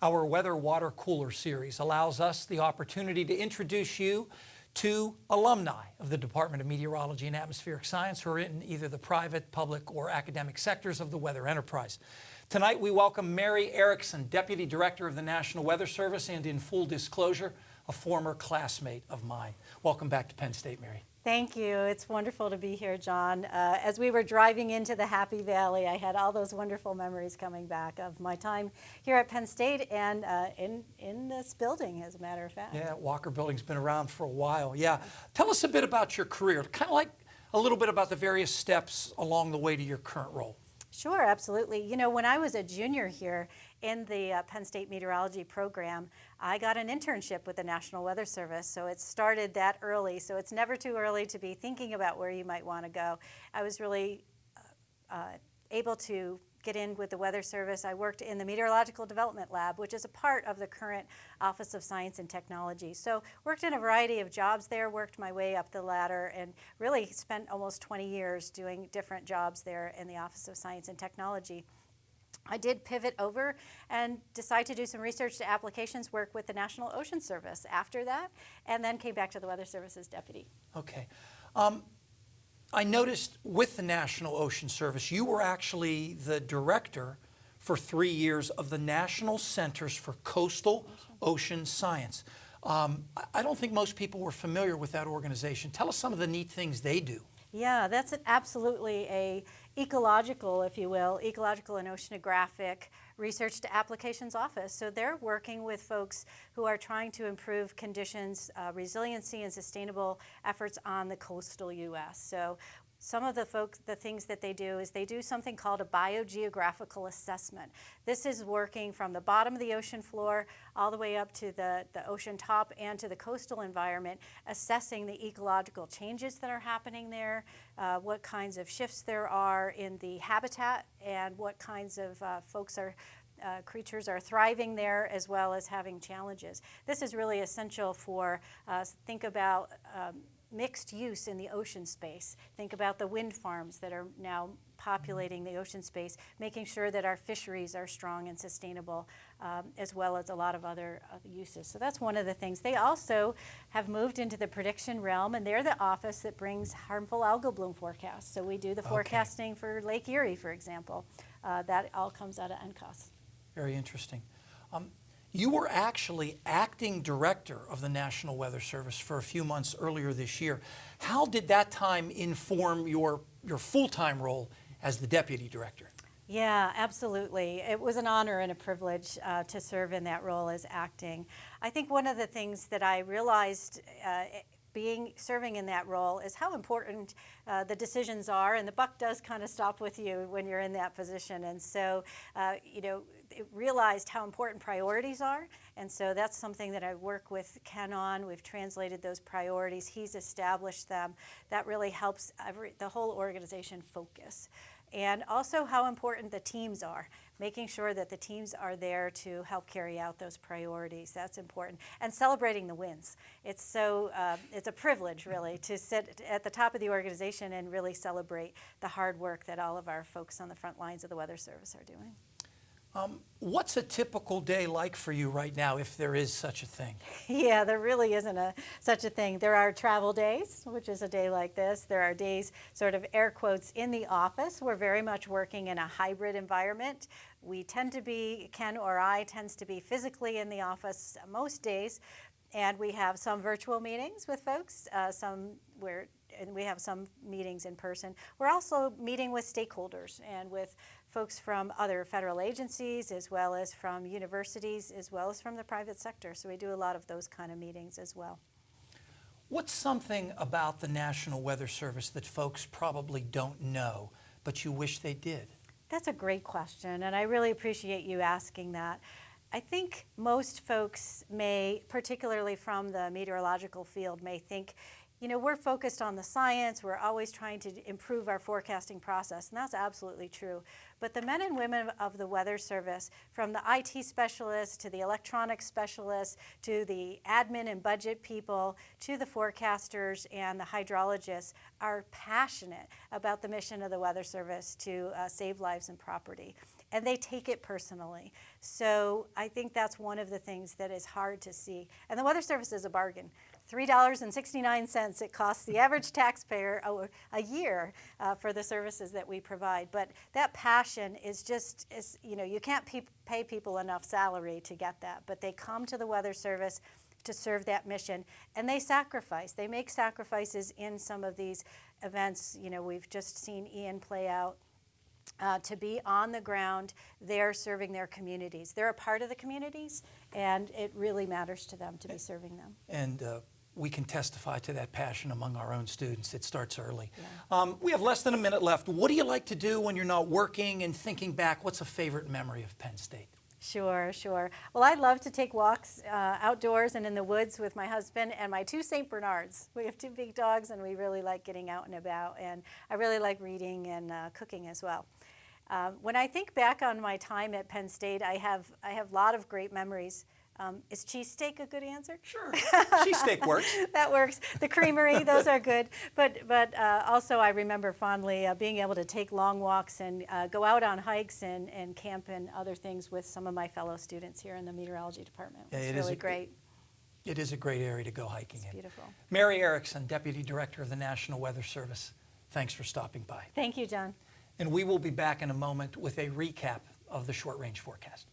Our Weather Water Cooler series allows us the opportunity to introduce you to alumni of the Department of Meteorology and Atmospheric Science who are in either the private, public, or academic sectors of the weather enterprise. Tonight we welcome Mary Erickson, Deputy Director of the National Weather Service, and in full disclosure, a former classmate of mine. Welcome back to Penn State, Mary. Thank you. It's wonderful to be here, John. As we were driving into the Happy Valley, I had all those wonderful memories coming back of my time here at Penn State and in this building, as a matter of fact. Yeah, Walker Building's been around for a while. Yeah. Tell us a bit about your career, kind of like a little bit about the various steps along the way to your current role. Sure, absolutely. You know, when I was a junior here in the Penn State Meteorology program, I got an internship with the National Weather Service, so it started that early. So it's never too early to be thinking about where you might want to go. I was really able to get in with the Weather Service. I worked in the Meteorological Development Lab, which is a part of the current Office of Science and Technology. So worked in a variety of jobs there, worked my way up the ladder, and really spent almost 20 years doing different jobs there in the Office of Science and Technology. I did pivot over and decide to do some research to applications work with the National Ocean Service after that, and then came back to the Weather Service as deputy. Okay. I noticed with the National Ocean Service, you were actually the director for 3 years of the National Centers for Coastal Ocean Science. I don't think most people were familiar with that organization. Tell us some of the neat things they do. Yeah, that's absolutely a ecological, if you will, ecological and oceanographic research to applications office. So they're working with folks who are trying to improve conditions, resiliency, and sustainable efforts on the coastal U.S. So some of the things that they do is they do something called a biogeographical assessment. This is working from the bottom of the ocean floor all the way up to the ocean top and to the coastal environment, assessing the ecological changes that are happening there, what kinds of shifts there are in the habitat, and what kinds of creatures are thriving there, as well as having challenges. This is really essential for think about mixed use in the ocean space. Think about the wind farms that are now populating the ocean space, making sure that our fisheries are strong and sustainable, as well as a lot of other uses. So that's one of the things. They also have moved into the prediction realm, and they're the office that brings harmful algal bloom forecasts. So we do the forecasting for Lake Erie, for example. That all comes out of NCOS. Very interesting. You were actually acting director of the National Weather Service for a few months earlier this year. How did that time inform your full-time role as the deputy director? Yeah, absolutely. It was an honor and a privilege to serve in that role as acting. I think one of the things that I realized serving in that role is how important the decisions are, and the buck does kind of stop with you when you're in that position. And so, realized how important priorities are, and so that's something that I work with Ken on. We've translated those priorities. He's established them. That really helps the whole organization focus. And also how important the teams are, making sure that the teams are there to help carry out those priorities. That's important. And celebrating the wins. It's a privilege, really, to sit at the top of the organization and really celebrate the hard work that all of our folks on the front lines of the Weather Service are doing. What's a typical day like for you right now, if there is such a thing? Yeah, there really isn't such a thing. There are travel days, which is a day like this. There are days, sort of air quotes, in the office. We're very much working in a hybrid environment. We tend to be, Ken or I tends to be physically in the office most days, and we have some virtual meetings with folks, and we have some meetings in person. We're also meeting with stakeholders and with folks from other federal agencies, as well as from universities, as well as from the private sector. So we do a lot of those kind of meetings as well. What's something about the National Weather Service that folks probably don't know, but you wish they did? That's a great question, and I really appreciate you asking that. I think most folks may, particularly from the meteorological field, may think, we're focused on the science, we're always trying to improve our forecasting process, and that's absolutely true. But the men and women of the Weather Service, from the IT specialists to the electronics specialists to the admin and budget people to the forecasters and the hydrologists, are passionate about the mission of the Weather Service to save lives and property. and they take it personally. So I think that's one of the things that is hard to see. And the Weather Service is a bargain. $3.69 it costs the average taxpayer a year for the services that we provide. But that passion is just, you can't pay people enough salary to get that. But they come to the Weather Service to serve that mission, and they sacrifice. They make sacrifices in some of these events. We've just seen Ian play out. To be on the ground there serving their communities. They're a part of the communities, and it really matters to them to be serving them. And we can testify to that passion among our own students. It starts early. Yeah. We have less than a minute left. What do you like to do when you're not working and thinking back? What's a favorite memory of Penn State? Sure. Well, I love to take walks outdoors and in the woods with my husband and my 2 St. Bernards. We have 2 big dogs, and we really like getting out and about. And I really like reading and cooking as well. When I think back on my time at Penn State, I have a lot of great memories. Is cheesesteak a good answer? Sure. Cheesesteak works. That works. The creamery, those are good. But also I remember fondly being able to take long walks and go out on hikes and camp and other things with some of my fellow students here in the meteorology department. It's really great. It is a great area to go hiking in. It's beautiful. Mary Erickson, Deputy Director of the National Weather Service, thanks for stopping by. Thank you, John. And we will be back in a moment with a recap of the short-range forecast.